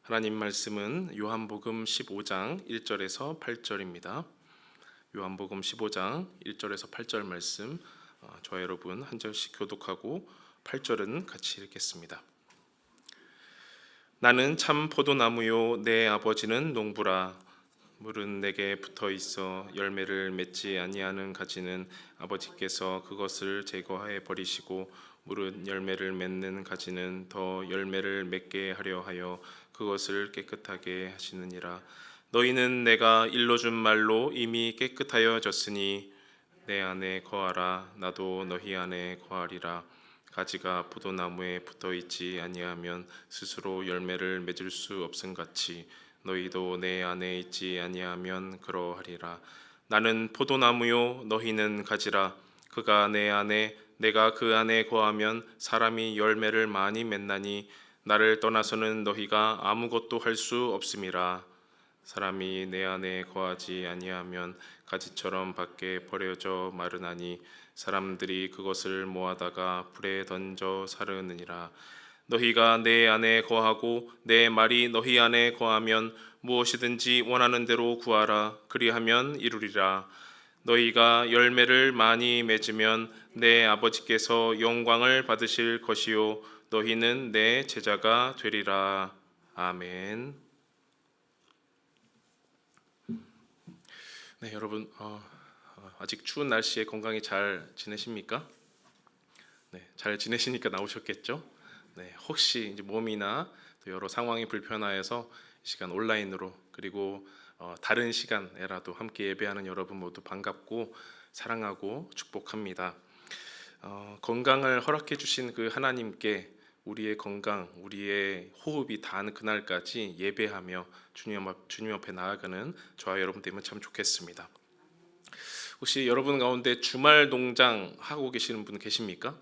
하나님 말씀은 요한복음 15장 1절에서 8절입니다. 요한복음 15장 1절에서 8절 말씀, 저와 여러분 한 절씩 교독하고 8절은 같이 읽겠습니다. 나는 참 포도나무요 내 아버지는 농부라. 물은 내게 붙어 있어 열매를 맺지 아니하는 가지는 아버지께서 그것을 제거해 버리시고, 물은 열매를 맺는 가지는 더 열매를 맺게 하려 하여 그것을 깨끗하게 하시느니라. 너희는 내가 일러준 말로 이미 깨끗하여졌으니 내 안에 거하라. 나도 너희 안에 거하리라. 가지가 포도나무에 붙어 있지 아니하면 스스로 열매를 맺을 수 없음같이 너희도 내 안에 있지 아니하면 그러하리라. 나는 포도나무요 너희는 가지라. 그가 내 안에 내가 그 안에 거하면 사람이 열매를 많이 맺나니 나를 떠나서는 너희가 아무것도 할 수 없음이라. 사람이 내 안에 거하지 아니하면 가지처럼 밖에 버려져 마르나니 사람들이 그것을 모아다가 불에 던져 사르느니라. 너희가 내 안에 거하고 내 말이 너희 안에 거하면 무엇이든지 원하는 대로 구하라. 그리하면 이루리라. 너희가 열매를 많이 맺으면 내 아버지께서 영광을 받으실 것이요 너희는 내 제자가 되리라. 아멘. 네, 여러분 아직 추운 날씨에 건강히 잘 지내십니까? 네, 잘 지내시니까 나오셨겠죠? 네, 혹시 이제 몸이나 또 여러 상황이 불편하여서 이 시간 온라인으로 그리고 다른 시간에라도 함께 예배하는 여러분 모두 반갑고 사랑하고 축복합니다. 건강을 허락해 주신 그 하나님께 우리의 건강, 우리의 호흡이 닿는 그날까지 예배하며 주님 앞에 나아가는 저와 여러분 되면 참 좋겠습니다. 혹시 여러분 가운데 주말 농장 하고 계시는 분 계십니까?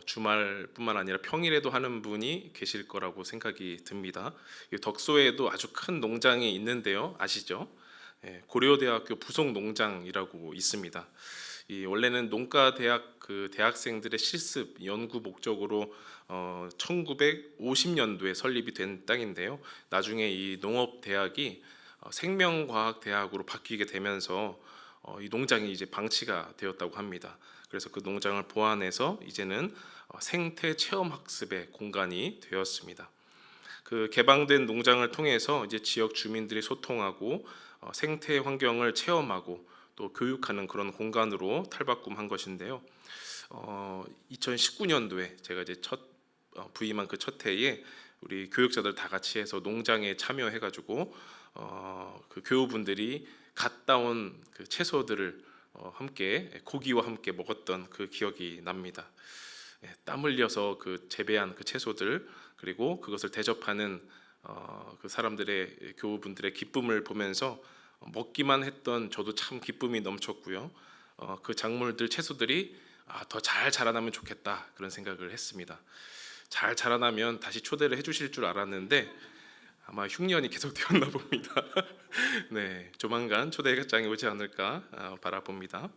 주말뿐만 아니라 평일에도 하는 분이 계실 거라고 생각이 듭니다. 덕소에도 아주 큰 농장이 있는데요, 아시죠? 고려대학교 부속농장이라고 있습니다. 원래는 농가대학 대학생들의 실습 연구 목적으로 1950년도에 설립이 된 땅인데요. 나중에 이 농업대학이 생명과학대학으로 바뀌게 되면서 이 농장이 이제 방치가 되었다고 합니다. 그래서 그 농장을 보완해서 이제는 생태 체험 학습의 공간이 되었습니다. 그 개방된 농장을 통해서 이제 지역 주민들이 소통하고 생태 환경을 체험하고 또 교육하는 그런 공간으로 탈바꿈한 것인데요. 2019년도에 제가 이제 부임한 그 첫 해에 우리 교육자들 다 같이 해서 농장에 참여해가지고 그 교우분들이 갓 따온 그 채소들을 함께 고기와 함께 먹었던 그 기억이 납니다. 땀 흘려서 그 재배한 그 채소들 그리고 그것을 대접하는 그 사람들의 교우분들의 기쁨을 보면서 먹기만 했던 저도 참 기쁨이 넘쳤고요. 그 작물들 채소들이 더 잘 자라나면 좋겠다 그런 생각을 했습니다. 잘 자라나면 다시 초대를 해주실 줄 알았는데 아마 흉년이 계속되었나 봅니다. 네, 조만간 초대장이 오지 않을까 바라봅니다.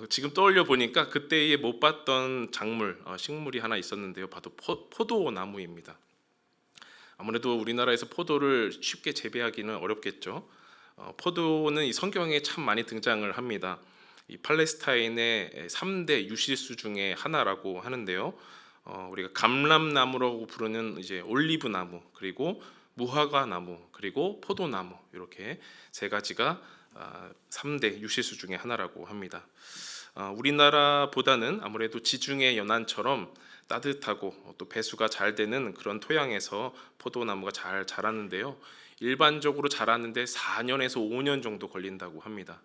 지금 떠올려 보니까 그때에 못 봤던 작물, 식물이 하나 있었는데요. 봐도 포도나무입니다. 아무래도 우리나라에서 포도를 쉽게 재배하기는 어렵겠죠. 포도는 이 성경에 참 많이 등장을 합니다. 이 팔레스타인의 3대 유실수 중에 하나라고 하는데요. 우리가 감람나무라고 부르는 이제 올리브나무, 그리고 무화과나무, 그리고 포도나무 이렇게 세 가지가 3대 유실수 중에 하나라고 합니다. 우리나라보다는 아무래도 지중해 연안처럼 따뜻하고 또 배수가 잘 되는 그런 토양에서 포도나무가 잘 자라는데요. 일반적으로 자라는데 4년에서 5년 정도 걸린다고 합니다.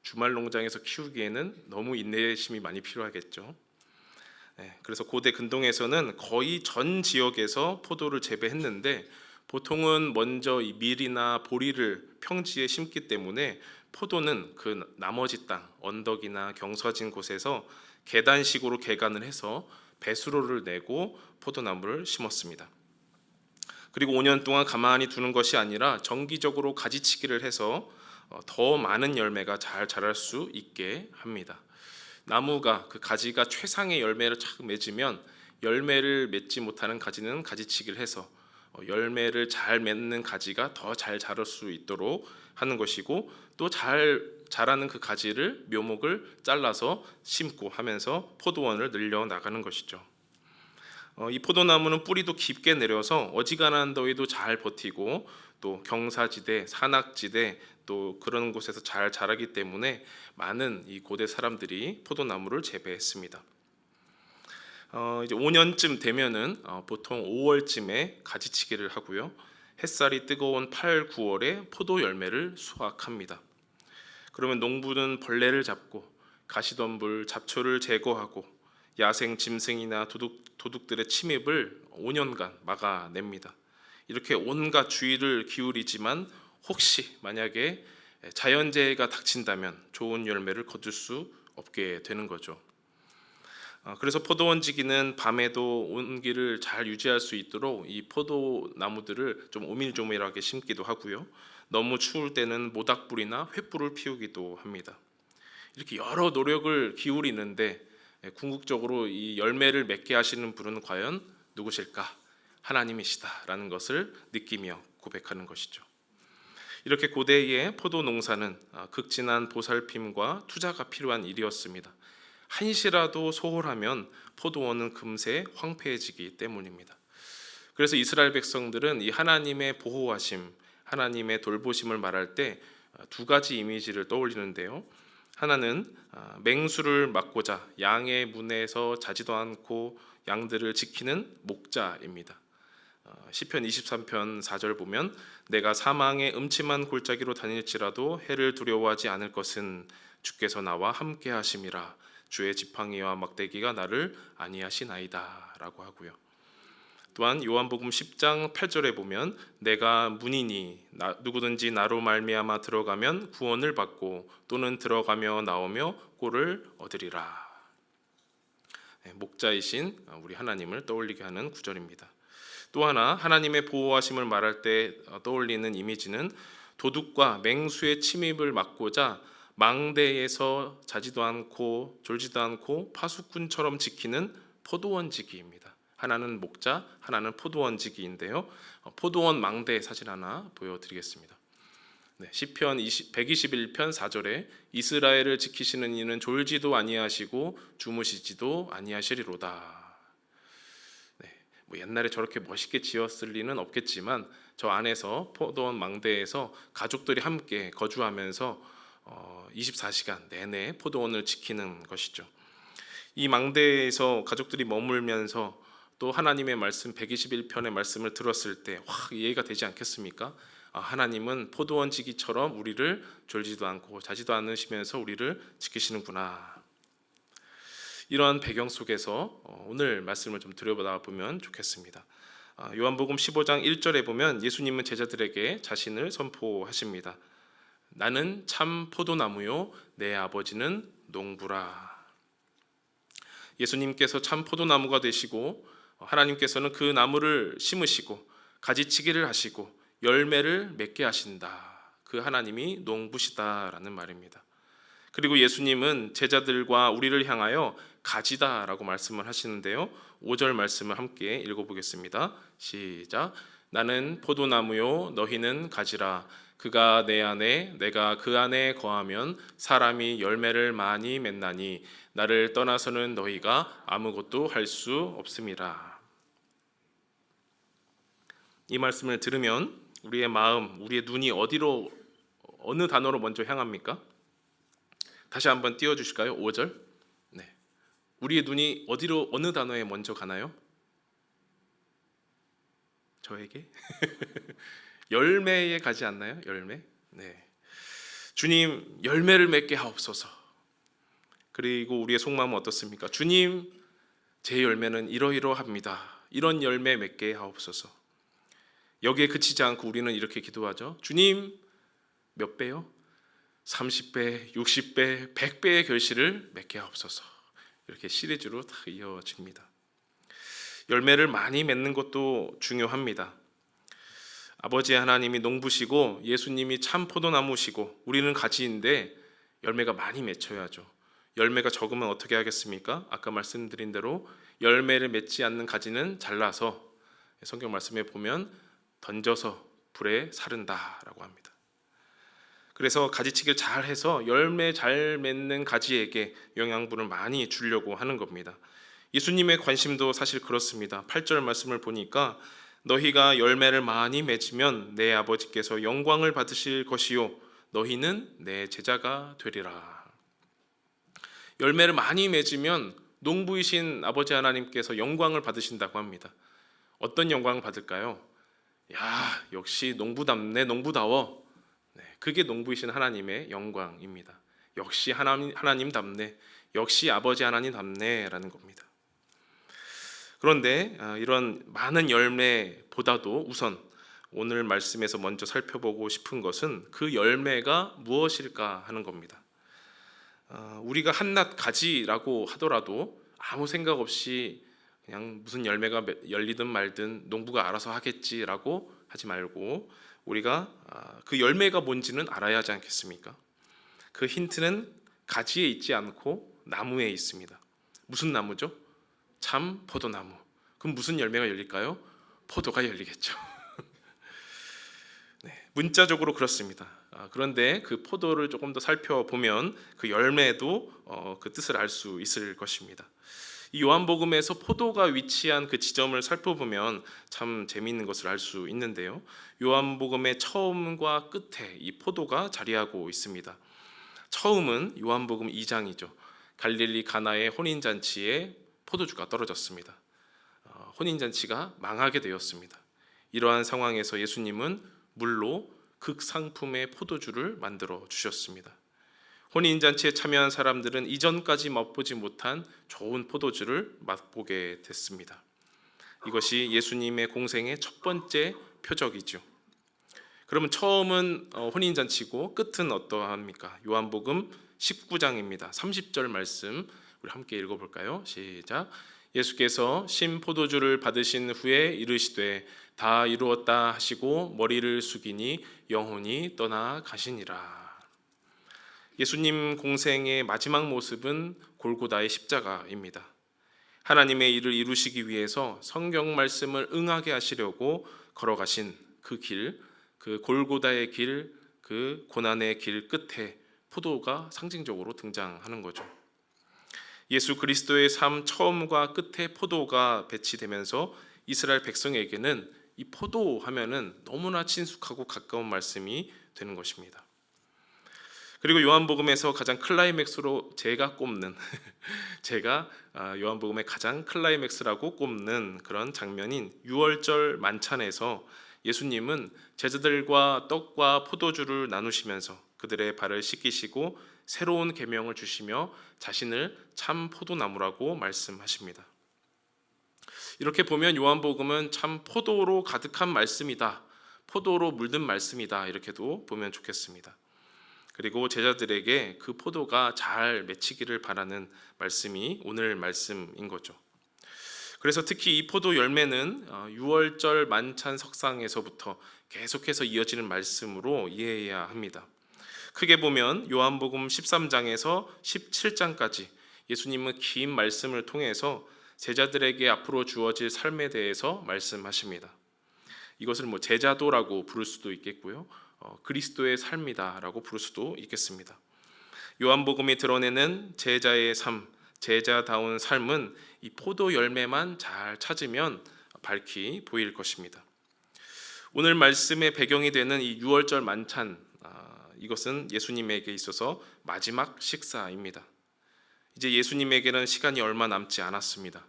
주말 농장에서 키우기에는 너무 인내심이 많이 필요하겠죠. 그래서 고대 근동에서는 거의 전 지역에서 포도를 재배했는데 보통은 먼저 이 밀이나 보리를 평지에 심기 때문에 포도는 그 나머지 땅, 언덕이나 경사진 곳에서 계단식으로 개간을 해서 배수로를 내고 포도나무를 심었습니다. 그리고 5년 동안 가만히 두는 것이 아니라 정기적으로 가지치기를 해서 더 많은 열매가 잘 자랄 수 있게 합니다. 나무가 그 가지가 최상의 열매를 착 맺으면 열매를 맺지 못하는 가지는 가지치기를 해서 열매를 잘 맺는 가지가 더 잘 자랄 수 있도록 하는 것이고, 또 잘 자라는 그 가지를 묘목을 잘라서 심고 하면서 포도원을 늘려 나가는 것이죠. 이 포도나무는 뿌리도 깊게 내려서 어지간한 더위도 잘 버티고, 또 경사지대, 산악지대, 또 그런 곳에서 잘 자라기 때문에 많은 이 고대 사람들이 포도나무를 재배했습니다. 이제 5년쯤 되면은 보통 5월쯤에 가지치기를 하고요. 햇살이 뜨거운 8, 9월에 포도 열매를 수확합니다. 그러면 농부는 벌레를 잡고 가시덤불, 잡초를 제거하고 야생 짐승이나 도둑들의 침입을 5년간 막아냅니다. 이렇게 온갖 주의를 기울이지만 혹시 만약에 자연재해가 닥친다면 좋은 열매를 거둘 수 없게 되는 거죠. 그래서 포도원지기는 밤에도 온기를 잘 유지할 수 있도록 이 포도나무들을 좀 오밀조밀하게 심기도 하고요. 너무 추울 때는 모닥불이나 횃불을 피우기도 합니다. 이렇게 여러 노력을 기울이는데 궁극적으로 이 열매를 맺게 하시는 분은 과연 누구실까? 하나님이시다라는 것을 느끼며 고백하는 것이죠. 이렇게 고대의 포도 농사는 극진한 보살핌과 투자가 필요한 일이었습니다. 한시라도 소홀하면 포도원은 금세 황폐해지기 때문입니다. 그래서 이스라엘 백성들은 이 하나님의 보호하심, 하나님의 돌보심을 말할 때 두 가지 이미지를 떠올리는데요. 하나는 맹수를 막고자 양의 문에서 자지도 않고 양들을 지키는 목자입니다. 시편 23편 4절 보면 내가 사망의 음침한 골짜기로 다닐지라도 해를 두려워하지 않을 것은 주께서 나와 함께 하심이라. 주의 지팡이와 막대기가 나를 안위하시나이다 라고 하고요. 또한 요한복음 10장 8절에 보면 내가 문이니 누구든지 나로 말미암아 들어가면 구원을 받고 또는 들어가며 나오며 꼴을 얻으리라. 목자이신 우리 하나님을 떠올리게 하는 구절입니다. 또 하나 하나님의 보호하심을 말할 때 떠올리는 이미지는 도둑과 맹수의 침입을 막고자 망대에서 자지도 않고 졸지도 않고 파수꾼처럼 지키는 포도원지기입니다. 하나는 목자, 하나는 포도원지기인데요. 포도원 망대 사진 하나 보여드리겠습니다. 시편 121편 4절에 이스라엘을 지키시는 이는 졸지도 아니하시고 주무시지도 아니하시리로다. 뭐 옛날에 저렇게 멋있게 지었을 리는 없겠지만 저 안에서 포도원 망대에서 가족들이 함께 거주하면서 24시간 내내 포도원을 지키는 것이죠. 이 망대에서 가족들이 머물면서 또 하나님의 말씀 121편의 말씀을 들었을 때 이해가 되지 않겠습니까? 하나님은 포도원지기처럼 우리를 졸지도 않고 자지도 않으시면서 우리를 지키시는구나. 이러한 배경 속에서 오늘 말씀을 좀 들여다보면 보면 좋겠습니다. 요한복음 15장 1절에 보면 예수님은 제자들에게 자신을 선포하십니다. 나는 참 포도나무요 내 아버지는 농부라. 예수님께서 참 포도나무가 되시고 하나님께서는 그 나무를 심으시고 가지치기를 하시고 열매를 맺게 하신다. 그 하나님이 농부시다라는 말입니다. 그리고 예수님은 제자들과 우리를 향하여 가지다라고 말씀을 하시는데요. 5절 말씀을 함께 읽어보겠습니다. 시작. 나는 포도나무요 너희는 가지라. 그가 내 안에 내가 그 안에 거하면 사람이 열매를 많이 맺나니 나를 떠나서는 너희가 아무것도 할 수 없음이라. 이 말씀을 들으면 우리의 마음, 우리의 눈이 어느 단어로 먼저 향합니까? 다시 한번 띄워주실까요? 5절. 네. 우리의 눈이 어느 단어에 먼저 가나요? 저에게? 열매에 가지 않나요? 열매. 네. 주님 열매를 맺게 하옵소서. 그리고 우리의 속마음은 어떻습니까? 주님 제 열매는 이러이러합니다. 이런 열매 맺게 하옵소서. 여기에 그치지 않고 우리는 이렇게 기도하죠. 주님 몇 배요? 30배, 60배, 100배의 결실을 맺게 하옵소서. 이렇게 시리즈로 다 이어집니다. 열매를 많이 맺는 것도 중요합니다. 아버지 하나님이 농부시고 예수님이 참 포도나무시고 우리는 가지인데 열매가 많이 맺혀야죠. 열매가 적으면 어떻게 하겠습니까? 아까 말씀드린 대로 열매를 맺지 않는 가지는 잘라서 성경 말씀에 보면 던져서 불에 사른다라고 합니다. 그래서 가지치기를 잘 해서 열매 잘 맺는 가지에게 영양분을 많이 주려고 하는 겁니다. 예수님의 관심도 사실 그렇습니다. 8절 말씀을 보니까 너희가 열매를 많이 맺으면 내 아버지께서 영광을 받으실 것이요 너희는 내 제자가 되리라. 열매를 많이 맺으면 농부이신 아버지 하나님께서 영광을 받으신다고 합니다. 어떤 영광을 받을까요? 야, 역시 농부답네, 농부다워. 네, 그게 농부이신 하나님의 영광입니다. 역시 하나님답네, 역시 아버지 하나님답네라는 겁니다. 그런데 이런 많은 열매보다도 우선 오늘 말씀에서 먼저 살펴보고 싶은 것은 그 열매가 무엇일까 하는 겁니다. 우리가 한낱 가지라고 하더라도 아무 생각 없이 그냥 무슨 열매가 열리든 말든 농부가 알아서 하겠지라고 하지 말고 우리가 그 열매가 뭔지는 알아야 하지 않겠습니까? 그 힌트는 가지에 있지 않고 나무에 있습니다. 무슨 나무죠? 참 포도나무. 그럼 무슨 열매가 열릴까요? 포도가 열리겠죠. 네, 문자적으로 그렇습니다. 그런데 그 포도를 조금 더 살펴보면 그 열매도 그 뜻을 알 수 있을 것입니다. 이 요한복음에서 포도가 위치한 그 지점을 살펴보면 참 재미있는 것을 알 수 있는데요. 요한복음의 처음과 끝에 이 포도가 자리하고 있습니다. 처음은 요한복음 2장이죠. 갈릴리 가나의 혼인잔치에 포도주가 떨어졌습니다. 혼인잔치가 망하게 되었습니다. 이러한 상황에서 예수님은 물로 극상품의 포도주를 만들어 주셨습니다. 혼인잔치에 참여한 사람들은 이전까지 맛보지 못한 좋은 포도주를 맛보게 됐습니다. 이것이 예수님의 공생의 첫 번째 표적이죠. 그러면 처음은 혼인잔치고 끝은 어떠합니까? 요한복음 19장입니다. 30절 말씀 우리 함께 읽어볼까요? 시작. 예수께서 신 포도주를 받으신 후에 이르시되 다 이루었다 하시고 머리를 숙이니 영혼이 떠나 가시니라. 예수님 공생의 마지막 모습은 골고다의 십자가입니다. 하나님의 일을 이루시기 위해서 성경 말씀을 응하게 하시려고 걸어가신 그 길, 그 골고다의 길, 그 고난의 길 끝에 포도가 상징적으로 등장하는 거죠. 예수 그리스도의 삶 처음과 끝에 포도가 배치되면서 이스라엘 백성에게는 이 포도 하면은 너무나 친숙하고 가까운 말씀이 되는 것입니다. 그리고 요한복음에서 가장 클라이맥스로 제가 꼽는 제가 요한복음의 가장 클라이맥스라고 꼽는 그런 장면인 유월절 만찬에서 예수님은 제자들과 떡과 포도주를 나누시면서 그들의 발을 씻기시고 새로운 계명을 주시며 자신을 참 포도나무라고 말씀하십니다. 이렇게 보면 요한복음은 참 포도로 가득한 말씀이다, 포도로 물든 말씀이다 이렇게도 보면 좋겠습니다. 그리고 제자들에게 그 포도가 잘 맺히기를 바라는 말씀이 오늘 말씀인 거죠. 그래서 특히 이 포도 열매는 유월절 만찬 석상에서부터 계속해서 이어지는 말씀으로 이해해야 합니다. 크게 보면 요한복음 13장에서 17장까지 예수님은 긴 말씀을 통해서 제자들에게 앞으로 주어질 삶에 대해서 말씀하십니다. 이것을 제자도라고 부를 수도 있겠고요. 그리스도의 삶이다라고 부를 수도 있겠습니다. 요한복음이 드러내는 제자의 삶, 제자다운 삶은 이 포도 열매만 잘 찾으면 밝히 보일 것입니다. 오늘 말씀의 배경이 되는 이 유월절 만찬, 이것은 예수님에게 있어서 마지막 식사입니다. 이제 예수님에게는 시간이 얼마 남지 않았습니다.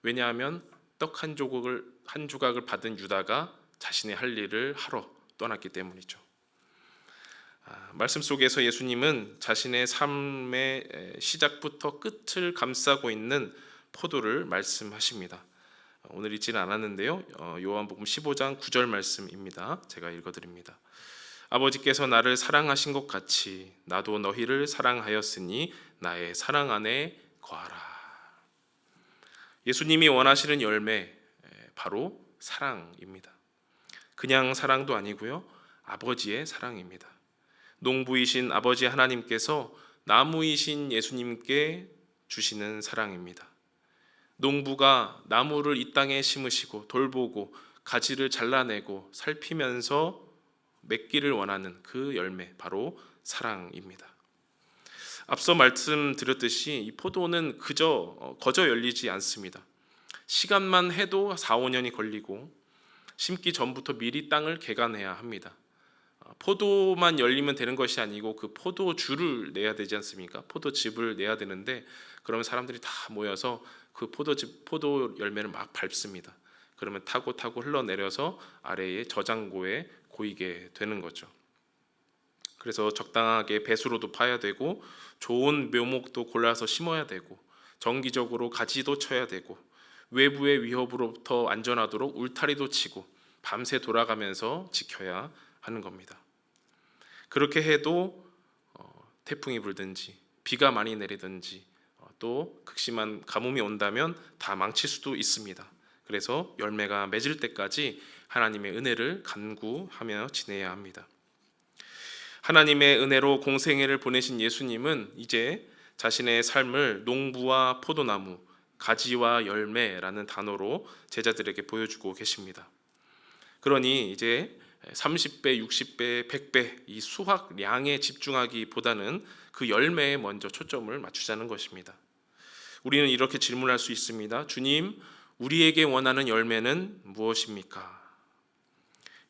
왜냐하면 떡 한 조각을 받은 유다가 자신의 할 일을 하러 떠났기 때문이죠. 말씀 속에서 예수님은 자신의 삶의 시작부터 끝을 감싸고 있는 포도를 말씀하십니다. 오늘 읽지는 않았는데요. 요한복음 15장 9절 말씀입니다. 제가 읽어드립니다. 아버지께서 나를 사랑하신 것 같이 나도 너희를 사랑하였으니 나의 사랑 안에 거하라. 예수님이 원하시는 열매 바로 사랑입니다. 그냥 사랑도 아니고요. 아버지의 사랑입니다. 농부이신 아버지 하나님께서 나무이신 예수님께 주시는 사랑입니다. 농부가 나무를 이 땅에 심으시고 돌보고 가지를 잘라내고 살피면서 맺기를 원하는 그 열매, 바로 사랑입니다. 앞서 말씀드렸듯이 이 포도는 그저 거저 열리지 않습니다. 시간만 해도 4, 5년이 걸리고 심기 전부터 미리 땅을 개간해야 합니다. 포도만 열리면 되는 것이 아니고 그 포도주를 내야 되지 않습니까? 포도즙을 내야 되는데, 그러면 사람들이 다 모여서 그 포도 열매를 막 밟습니다. 그러면 타고 흘러내려서 아래의 저장고에 고이게 되는 거죠. 그래서 적당하게 배수로도 파야 되고 좋은 묘목도 골라서 심어야 되고 정기적으로 가지도 쳐야 되고 외부의 위협으로부터 안전하도록 울타리도 치고 밤새 돌아가면서 지켜야 하는 겁니다. 그렇게 해도 태풍이 불든지 비가 많이 내리든지 또 극심한 가뭄이 온다면 다 망칠 수도 있습니다. 그래서 열매가 맺을 때까지 하나님의 은혜를 간구하며 지내야 합니다. 하나님의 은혜로 공생애를 보내신 예수님은 이제 자신의 삶을 농부와 포도나무, 가지와 열매라는 단어로 제자들에게 보여주고 계십니다. 그러니 이제 30배, 60배, 100배 이 수확량에 집중하기보다는 그 열매에 먼저 초점을 맞추자는 것입니다. 우리는 이렇게 질문할 수 있습니다. 주님, 우리에게 원하는 열매는 무엇입니까?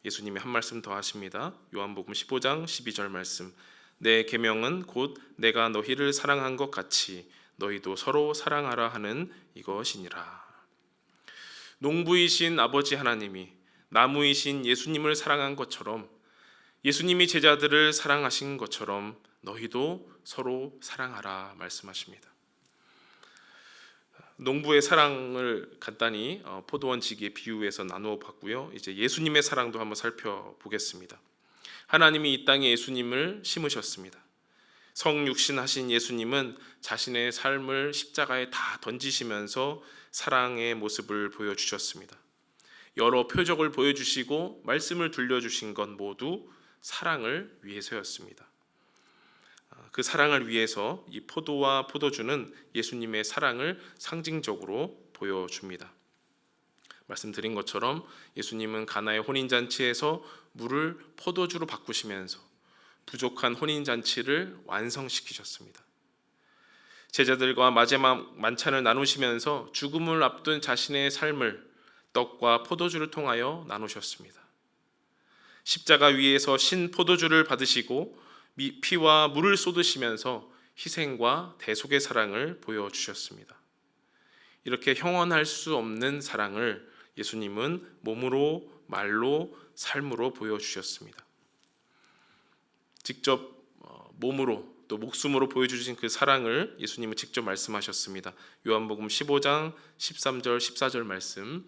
예수님이 한 말씀 더 하십니다. 요한복음 15장 12절 말씀. 내 계명은 곧 내가 너희를 사랑한 것 같이 너희도 서로 사랑하라 하는 이것이니라. 농부이신 아버지 하나님이 나무이신 예수님을 사랑한 것처럼, 예수님이 제자들을 사랑하신 것처럼 너희도 서로 사랑하라 말씀하십니다. 농부의 사랑을 간단히 포도원 지기의 비유에서 나누어 봤고요. 이제 예수님의 사랑도 한번 살펴보겠습니다. 하나님이 이 땅에 예수님을 심으셨습니다. 성육신하신 예수님은 자신의 삶을 십자가에 다 던지시면서 사랑의 모습을 보여주셨습니다. 여러 표적을 보여주시고 말씀을 들려주신 건 모두 사랑을 위해서였습니다. 그 사랑을 위해서 이 포도와 포도주는 예수님의 사랑을 상징적으로 보여줍니다. 말씀드린 것처럼 예수님은 가나의 혼인잔치에서 물을 포도주로 바꾸시면서 부족한 혼인잔치를 완성시키셨습니다. 제자들과 마지막 만찬을 나누시면서 죽음을 앞둔 자신의 삶을 떡과 포도주를 통하여 나누셨습니다. 십자가 위에서 신 포도주를 받으시고 피와 물을 쏟으시면서 희생과 대속의 사랑을 보여주셨습니다. 이렇게 형언할 수 없는 사랑을 예수님은 몸으로, 말로, 삶으로 보여주셨습니다. 직접 몸으로 또 목숨으로 보여주신 그 사랑을 예수님은 직접 말씀하셨습니다. 요한복음 15장 13절 14절 말씀.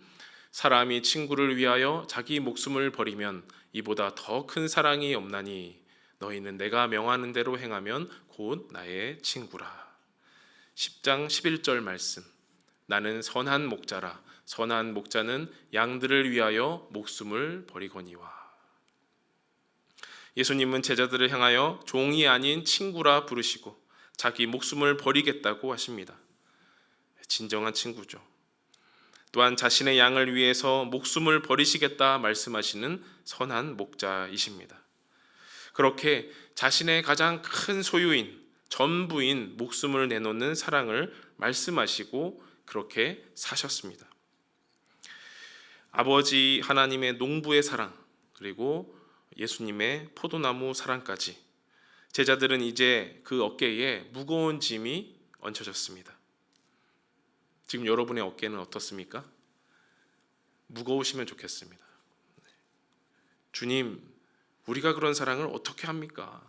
사람이 친구를 위하여 자기 목숨을 버리면 이보다 더 큰 사랑이 없나니 너희는 내가 명하는 대로 행하면 곧 나의 친구라. 10장 11절 말씀. 나는 선한 목자라. 선한 목자는 양들을 위하여 목숨을 버리거니와. 예수님은 제자들을 향하여 종이 아닌 친구라 부르시고 자기 목숨을 버리겠다고 하십니다. 진정한 친구죠. 또한 자신의 양을 위해서 목숨을 버리시겠다 말씀하시는 선한 목자이십니다. 그렇게 자신의 가장 큰 소유인, 전부인 목숨을 내놓는 사랑을 말씀하시고 그렇게 사셨습니다. 아버지 하나님의 농부의 사랑, 그리고 예수님의 포도나무 사랑까지 제자들은 이제 그 어깨에 무거운 짐이 얹혀졌습니다. 지금 여러분의 어깨는 어떻습니까? 무거우시면 좋겠습니다. 주님, 우리가 그런 사랑을 어떻게 합니까?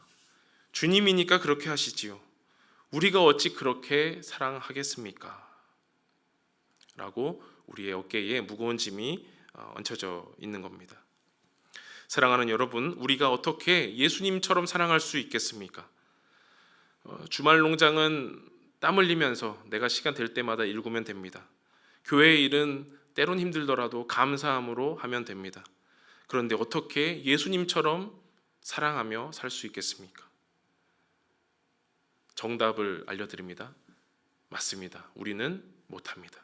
주님이니까 그렇게 하시지요. 우리가 어찌 그렇게 사랑하겠습니까? 라고 우리의 어깨에 무거운 짐이 얹혀져 있는 겁니다. 사랑하는 여러분, 우리가 어떻게 예수님처럼 사랑할 수 있겠습니까? 주말 농장은 땀 흘리면서 내가 시간 될 때마다 읽으면 됩니다. 교회 일은 때론 힘들더라도 감사함으로 하면 됩니다. 그런데 어떻게 예수님처럼 사랑하며 살 수 있겠습니까? 정답을 알려드립니다. 맞습니다. 우리는 못합니다.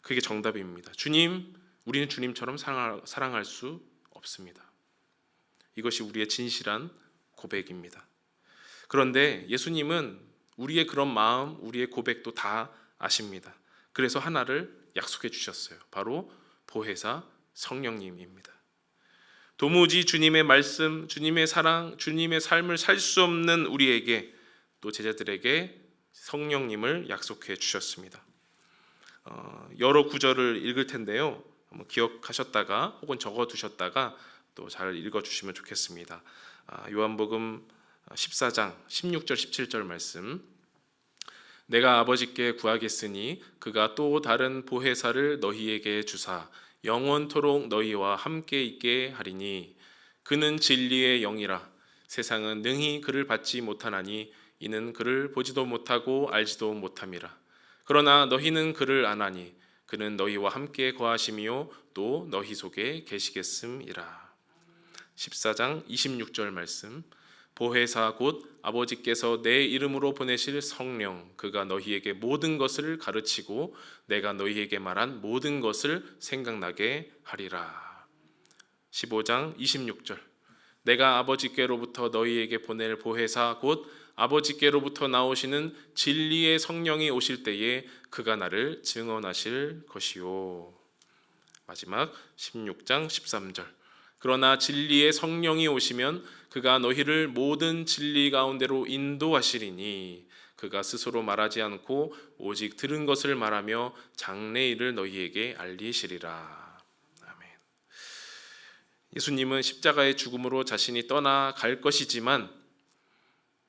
그게 정답입니다. 주님, 우리는 주님처럼 사랑할 수 없습니다. 이것이 우리의 진실한 고백입니다. 그런데 예수님은 우리의 그런 마음, 우리의 고백도 다 아십니다. 그래서 하나를 약속해 주셨어요. 바로 보혜사 성령님입니다. 도무지 주님의 말씀, 주님의 사랑, 주님의 삶을 살 수 없는 우리에게, 또 제자들에게 성령님을 약속해 주셨습니다. 여러 구절을 읽을 텐데요. 한번 기억하셨다가 혹은 적어두셨다가 또 잘 읽어주시면 좋겠습니다. 요한복음 14장 16절 17절 말씀. 내가 아버지께 구하겠으니 그가 또 다른 보혜사를 너희에게 주사 영원토록 너희와 함께 있게 하리니 그는 진리의 영이라. 세상은 능히 그를 받지 못하나니 이는 그를 보지도 못하고 알지도 못함이라. 그러나 너희는 그를 아나니 그는 너희와 함께 거하심이요 또 너희 속에 계시겠음이라. 14장 26절 말씀. 보혜사 곧 아버지께서 내 이름으로 보내실 성령, 그가 너희에게 모든 것을 가르치고 내가 너희에게 말한 모든 것을 생각나게 하리라. 15장 26절. 내가 아버지께로부터 너희에게 보낼 보혜사 곧 아버지께로부터 나오시는 진리의 성령이 오실 때에 그가 나를 증언하실 것이요. 마지막 16장 13절. 그러나 진리의 성령이 오시면 그가 너희를 모든 진리 가운데로 인도하시리니 그가 스스로 말하지 않고 오직 들은 것을 말하며 장래일을 너희에게 알리시리라. 아멘. 예수님은 십자가의 죽음으로 자신이 떠나갈 것이지만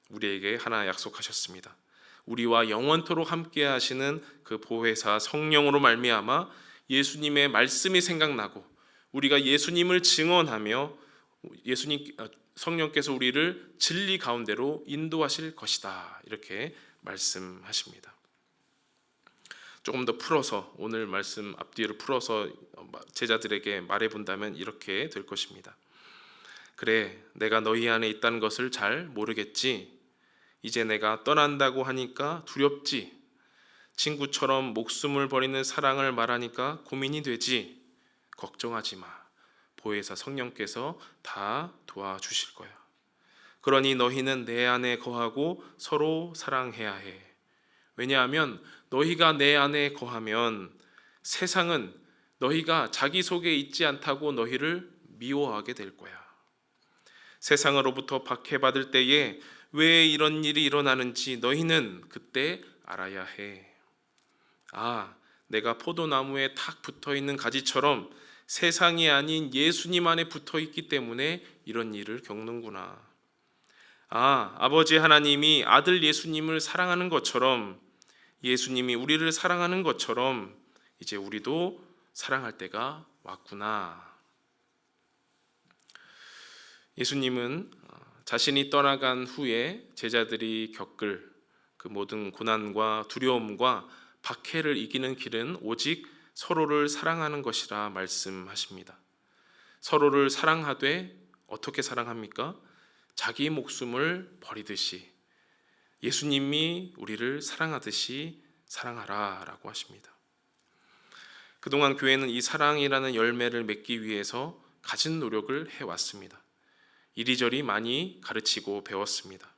우리에게 하나 약속하셨습니다. 우리와 영원토록 함께 하시는 그 보혜사 성령으로 말미암아 예수님의 말씀이 생각나고 우리가 예수님을 증언하며 성령께서 우리를 진리 가운데로 인도하실 것이다. 이렇게 말씀하십니다. 조금 더 풀어서 오늘 말씀 앞뒤를 풀어서 제자들에게 말해본다면 이렇게 될 것입니다. 그래, 내가 너희 안에 있다는 것을 잘 모르겠지. 이제 내가 떠난다고 하니까 두렵지. 친구처럼 목숨을 버리는 사랑을 말하니까 고민이 되지. 걱정하지 마. 보혜사 성령께서 다 도와주실 거야. 그러니 너희는 내 안에 거하고 서로 사랑해야 해. 왜냐하면 너희가 내 안에 거하면 세상은 너희가 자기 속에 있지 않다고 너희를 미워하게 될 거야. 세상으로부터 박해받을 때에 왜 이런 일이 일어나는지 너희는 그때 알아야 해. 내가 포도나무에 탁 붙어있는 가지처럼 세상이 아닌 예수님 안에 붙어있기 때문에 이런 일을 겪는구나. 아버지 하나님이 아들 예수님을 사랑하는 것처럼, 예수님이 우리를 사랑하는 것처럼 이제 우리도 사랑할 때가 왔구나. 예수님은 자신이 떠나간 후에 제자들이 겪을 그 모든 고난과 두려움과 박해를 이기는 길은 오직 서로를 사랑하는 것이라 말씀하십니다. 서로를 사랑하되 어떻게 사랑합니까? 자기 목숨을 버리듯이 예수님이 우리를 사랑하듯이 사랑하라 라고 하십니다. 그동안 교회는 이 사랑이라는 열매를 맺기 위해서 갖은 노력을 해왔습니다. 이리저리 많이 가르치고 배웠습니다.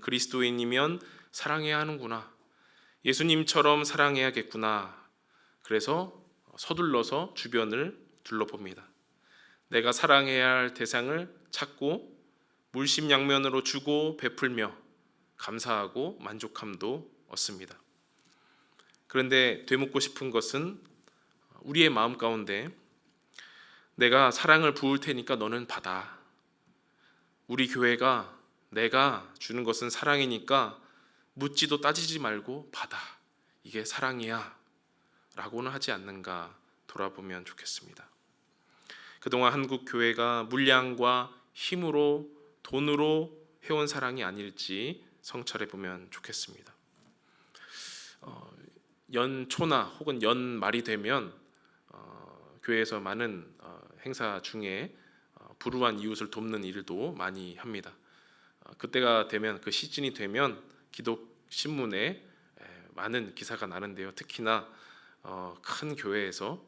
그리스도인이면 사랑해야 하는구나. 예수님처럼 사랑해야겠구나. 그래서 서둘러서 주변을 둘러봅니다. 내가 사랑해야 할 대상을 찾고 물심양면으로 주고 베풀며 감사하고 만족함도 얻습니다. 그런데 되묻고 싶은 것은 우리의 마음 가운데 내가 사랑을 부을 테니까 너는 받아. 우리 교회가 내가 주는 것은 사랑이니까 묻지도 따지지 말고 받아. 이게 사랑이야 라고는 하지 않는가 돌아보면 좋겠습니다. 그동안 한국 교회가 물량과 힘으로 돈으로 해온 사랑이 아닐지 성찰해 보면 좋겠습니다. 연초나 혹은 연말이 되면 교회에서 많은 행사 중에 불우한 이웃을 돕는 일도 많이 합니다. 그때가 되면 그 시즌이 되면 기독 신문에 많은 기사가 나는데요. 특히나 큰 교회에서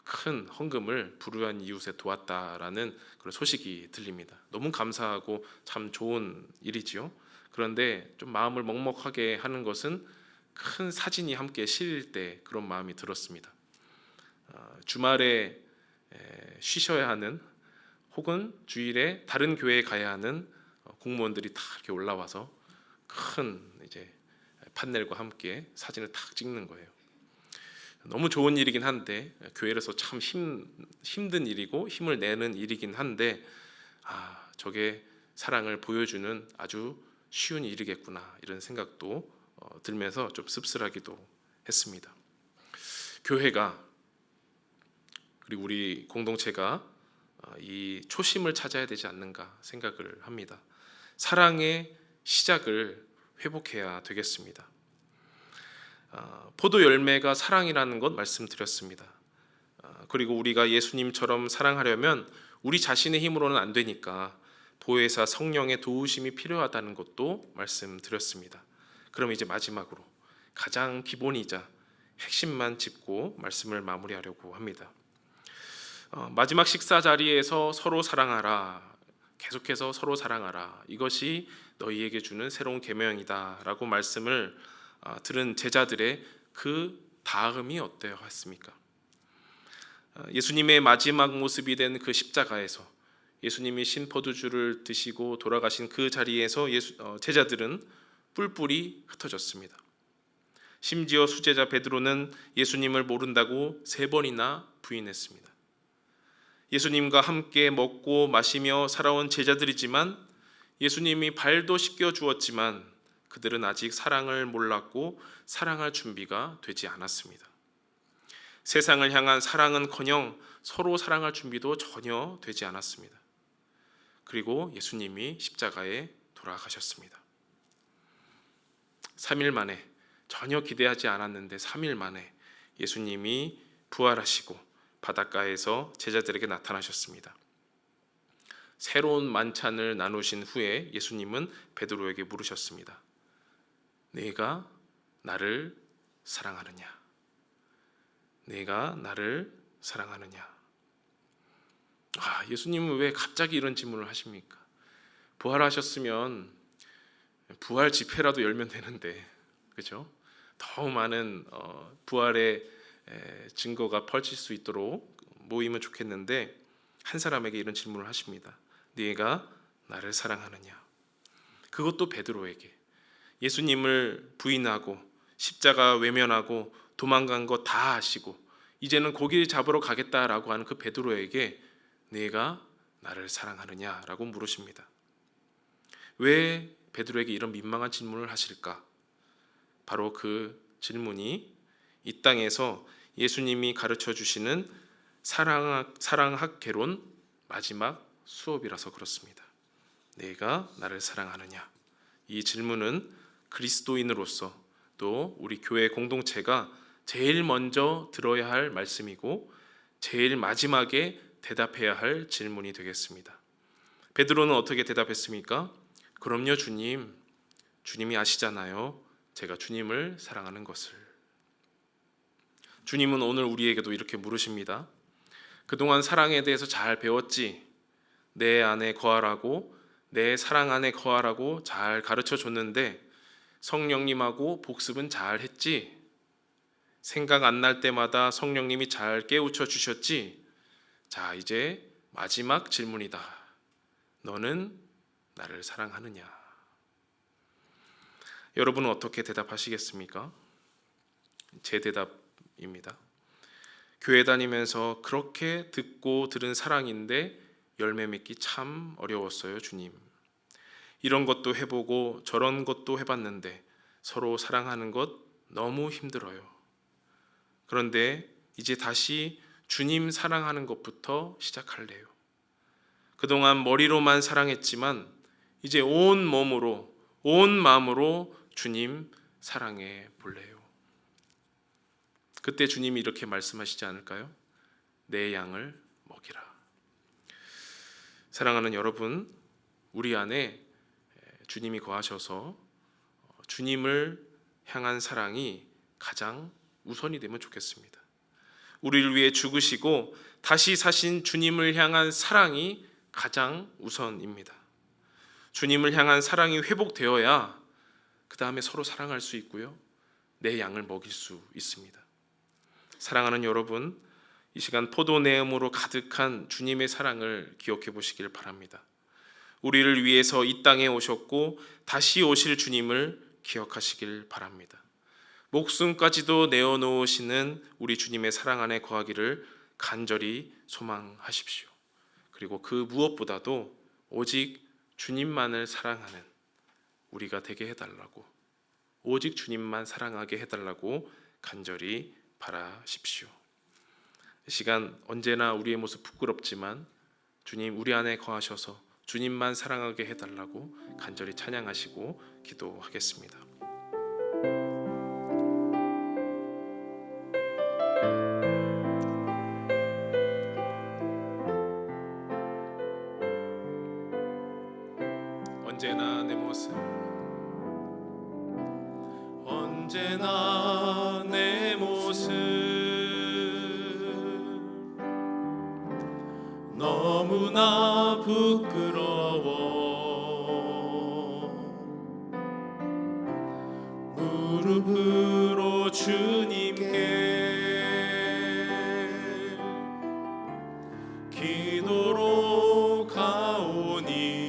큰 헌금을 불우한 이웃에 도왔다라는 그런 소식이 들립니다. 너무 감사하고 참 좋은 일이지요. 그런데 좀 마음을 먹먹하게 하는 것은 큰 사진이 함께 실릴 때 그런 마음이 들었습니다. 주말에 쉬셔야 하는 혹은 주일에 다른 교회에 가야 하는 공무원들이 다 이렇게 올라와서 큰 이제 판넬과 함께 사진을 탁 찍는 거예요. 너무 좋은 일이긴 한데 교회에서 참 힘든 일이고 힘을 내는 일이긴 한데 저게 사랑을 보여주는 아주 쉬운 일이겠구나 이런 생각도 들면서 좀 씁쓸하기도 했습니다. 교회가 그리고 우리 공동체가 이 초심을 찾아야 되지 않는가 생각을 합니다. 사랑의 시작을 회복해야 되겠습니다. 포도 열매가 사랑이라는 것 말씀드렸습니다. 그리고 우리가 예수님처럼 사랑하려면 우리 자신의 힘으로는 안 되니까 보혜사 성령의 도우심이 필요하다는 것도 말씀드렸습니다. 그럼 이제 마지막으로 가장 기본이자 핵심만 짚고 말씀을 마무리하려고 합니다. 마지막 식사 자리에서 서로 사랑하라, 계속해서 서로 사랑하라, 이것이 너희에게 주는 새로운 계명이다라고 말씀을 들은 제자들의 그 다음이 어때야 했습니까? 예수님의 마지막 모습이 된 그 십자가에서 예수님이 신포도주를 드시고 돌아가신 그 자리에서 제자들은 뿔뿔이 흩어졌습니다. 심지어 수제자 베드로는 예수님을 모른다고 3번이나 부인했습니다. 예수님과 함께 먹고 마시며 살아온 제자들이지만 예수님이 발도 씻겨 주었지만 그들은 아직 사랑을 몰랐고 사랑할 준비가 되지 않았습니다. 세상을 향한 사랑은커녕 서로 사랑할 준비도 전혀 되지 않았습니다. 그리고 예수님이 십자가에 돌아가셨습니다. 3일 만에, 전혀 기대하지 않았는데 3일 만에 예수님이 부활하시고 바닷가에서 제자들에게 나타나셨습니다. 새로운 만찬을 나누신 후에 예수님은 베드로에게 물으셨습니다. 네가 나를 사랑하느냐? 네가 나를 사랑하느냐? 예수님은 왜 갑자기 이런 질문을 하십니까? 부활하셨으면 부활 집회라도 열면 되는데, 그렇죠? 더 많은 부활의 증거가 펼칠 수 있도록 모이면 좋겠는데 한 사람에게 이런 질문을 하십니다. 네가 나를 사랑하느냐? 그것도 베드로에게. 예수님을 부인하고 십자가 외면하고 도망간 거 다 아시고 이제는 고기 잡으러 가겠다라고 하는 그 베드로에게 네가 나를 사랑하느냐라고 물으십니다. 왜 베드로에게 이런 민망한 질문을 하실까? 바로 그 질문이 이 땅에서 예수님이 가르쳐 주시는 사랑학 개론 마지막 수업이라서 그렇습니다. 네가 나를 사랑하느냐? 이 질문은 그리스도인으로서 또 우리 교회 공동체가 제일 먼저 들어야 할 말씀이고 제일 마지막에 대답해야 할 질문이 되겠습니다. 베드로는 어떻게 대답했습니까? 그럼요 주님, 주님이 아시잖아요. 제가 주님을 사랑하는 것을. 주님은 오늘 우리에게도 이렇게 물으십니다. 그동안 사랑에 대해서 잘 배웠지? 내 안에 거하라고, 내 사랑 안에 거하라고 잘 가르쳐 줬는데 성령님하고 복습은 잘 했지? 생각 안 날 때마다 성령님이 잘 깨우쳐 주셨지? 자, 이제 마지막 질문이다. 너는 나를 사랑하느냐? 여러분은 어떻게 대답하시겠습니까? 제 대답입니다. 교회 다니면서 그렇게 듣고 들은 사랑인데 열매 맺기 참 어려웠어요, 주님. 이런 것도 해보고 저런 것도 해봤는데 서로 사랑하는 것 너무 힘들어요. 그런데 이제 다시 주님 사랑하는 것부터 시작할래요. 그동안 머리로만 사랑했지만 이제 온 몸으로, 온 마음으로 주님 사랑해 볼래요. 그때 주님이 이렇게 말씀하시지 않을까요? 내 양을 먹이라. 사랑하는 여러분, 우리 안에 주님이 거하셔서 주님을 향한 사랑이 가장 우선이 되면 좋겠습니다. 우리를 위해 죽으시고 다시 사신 주님을 향한 사랑이 가장 우선입니다. 주님을 향한 사랑이 회복되어야 그 다음에 서로 사랑할 수 있고요, 내 양을 먹일 수 있습니다. 사랑하는 여러분, 이 시간 포도 내음으로 가득한 주님의 사랑을 기억해 보시길 바랍니다. 우리를 위해서 이 땅에 오셨고 다시 오실 주님을 기억하시길 바랍니다. 목숨까지도 내어놓으시는 우리 주님의 사랑 안에 거하기를 간절히 소망하십시오. 그리고 그 무엇보다도 오직 주님만을 사랑하는 우리가 되게 해달라고, 오직 주님만 사랑하게 해달라고 간절히 바라십시오. 이 시간 언제나 우리의 모습 부끄럽지만 주님 우리 안에 거하셔서 주님만 사랑하게 해달라고 간절히 찬양하시고 기도하겠습니다. 언제나 내 모습, 언제나 내 모습 너무나 부끄러워 무릎으로 주님께 기도로 가오니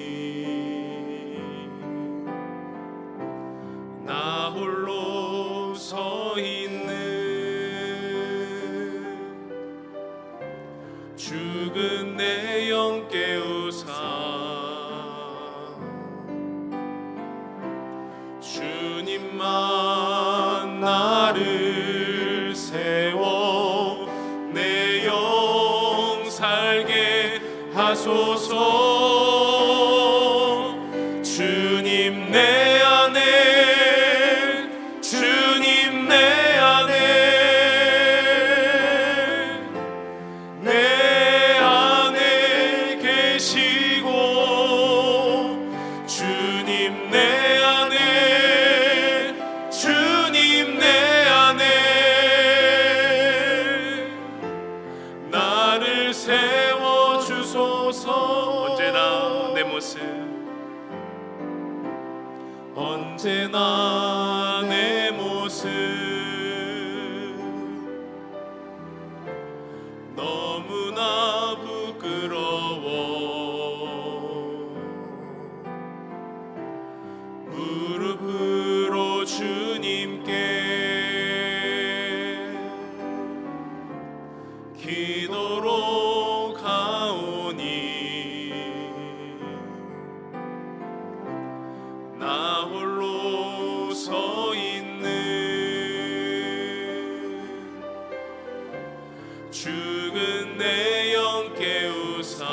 나 홀로 서 있는 죽은 내 영 깨우사 주님만 나를 세워 내 영 살게 하소서. 주님 내 안에, 주님 내 안에, 내 안에 계시고 주님 내 안에, 주님 내 안에 나를 세워주소서. 언제나 내 모습, 언제나 내 모습 너무나 부끄러워 무릎으로 주님께 기도로 가오니 나 홀로 서 있는 죽은 내 영 깨우사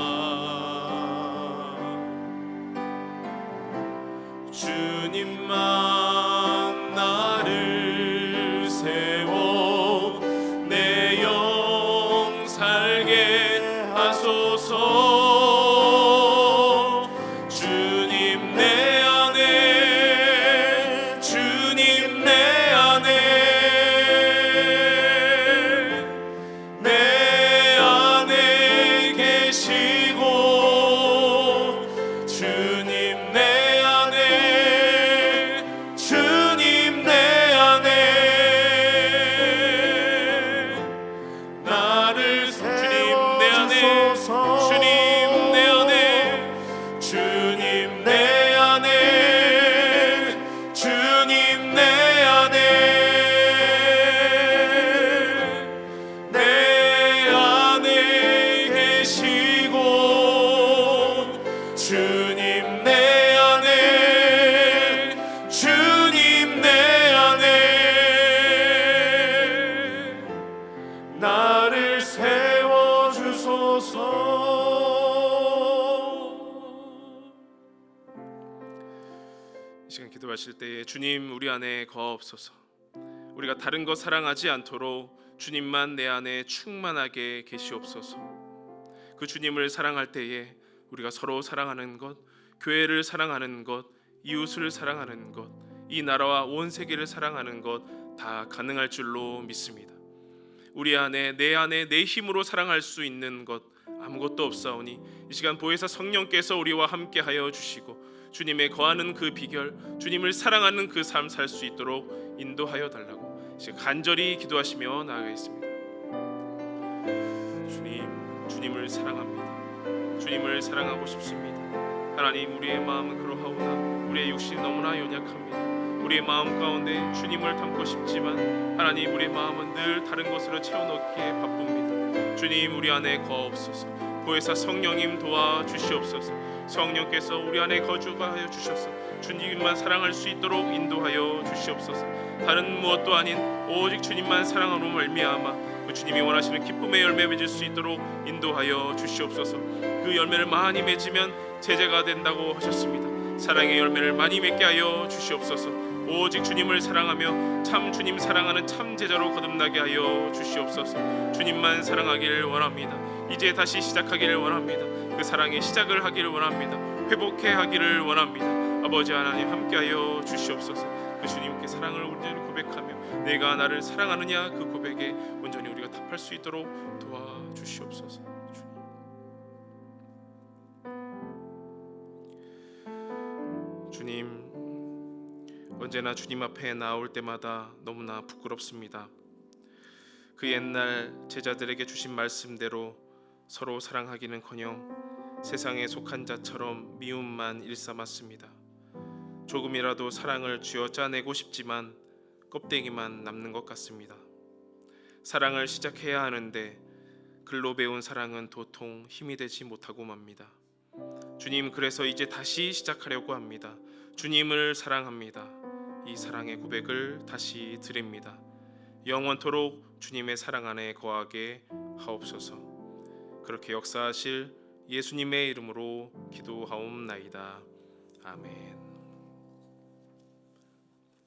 주님만 나를 세워 내 영 살게 하소서. 주님 내 안에, 주님 내 안에, 내 안에 계시고 주님 내 안에, 주님 내 안에 나를 주님 내 안에, 주님 내 안에, 주님 내 안에, 주님 내 안에, 내 안에 계시고 주님 내 안에, 주님 내 안에 나를 세워주소서. 이 시간 기도하실 때에 주님 우리 안에 거하옵소서. 우리가 다른 것 사랑하지 않도록 주님만 내 안에 충만하게 계시옵소서. 그 주님을 사랑할 때에 우리가 서로 사랑하는 것, 교회를 사랑하는 것, 이웃을 사랑하는 것, 이 나라와 온 세계를 사랑하는 것 다 가능할 줄로 믿습니다. 우리 안에 내 힘으로 사랑할 수 있는 것 아무것도 없사오니 이 시간 보혜사 성령께서 우리와 함께하여 주시고 주님의 거하는 그 비결, 주님을 사랑하는 그 삶 살 수 있도록 인도하여 달라고 간절히 기도하시며 나아가겠습니다. 주님을 사랑합니다. 주님을 사랑하고 싶습니다. 하나님, 우리의 마음은 그러하오나 우리의 육신이 너무나 연약합니다. 우리의 마음 가운데 주님을 담고 싶지만 하나님, 우리의 마음은 늘 다른 것으로 채워넣기에 바쁩니다. 주님, 우리 안에 거하옵소서. 보혜사 성령님 도와주시옵소서. 성령께서 우리 안에 거주하여 주셔서 주님만 사랑할 수 있도록 인도하여 주시옵소서. 다른 무엇도 아닌 오직 주님만 사랑하로 말미암아 그 주님이 원하시는 기쁨의 열매 맺을 수 있도록 인도하여 주시옵소서. 그 열매를 많이 맺으면 제자가 된다고 하셨습니다. 사랑의 열매를 많이 맺게 하여 주시옵소서. 오직 주님을 사랑하며 참 주님 사랑하는 참 제자로 거듭나게 하여 주시옵소서. 주님만 사랑하기를 원합니다. 이제 다시 시작하기를 원합니다. 그 사랑의 시작을 하기를 원합니다. 회복해 하기를 원합니다. 아버지 하나님, 함께하여 주시옵소서. 그 주님께 사랑을 온전히 고백하며 내가 나를 사랑하느냐 그 고백에 온전히 우리가 답할 수 있도록 도와주시옵소서. 주님, 언제나 주님 앞에 나올 때마다 너무나 부끄럽습니다. 그 옛날 제자들에게 주신 말씀대로 서로 사랑하기는커녕 세상에 속한 자처럼 미움만 일삼았습니다. 조금이라도 사랑을 쥐어짜내고 싶지만 껍데기만 남는 것 같습니다. 사랑을 시작해야 하는데 글로 배운 사랑은 도통 힘이 되지 못하고 맙니다. 주님, 그래서 이제 다시 시작하려고 합니다. 주님을 사랑합니다. 이 사랑의 고백을 다시 드립니다. 영원토록 주님의 사랑 안에 거하게 하옵소서. 그렇게 역사하실 예수님의 이름으로 기도하옵나이다. 아멘.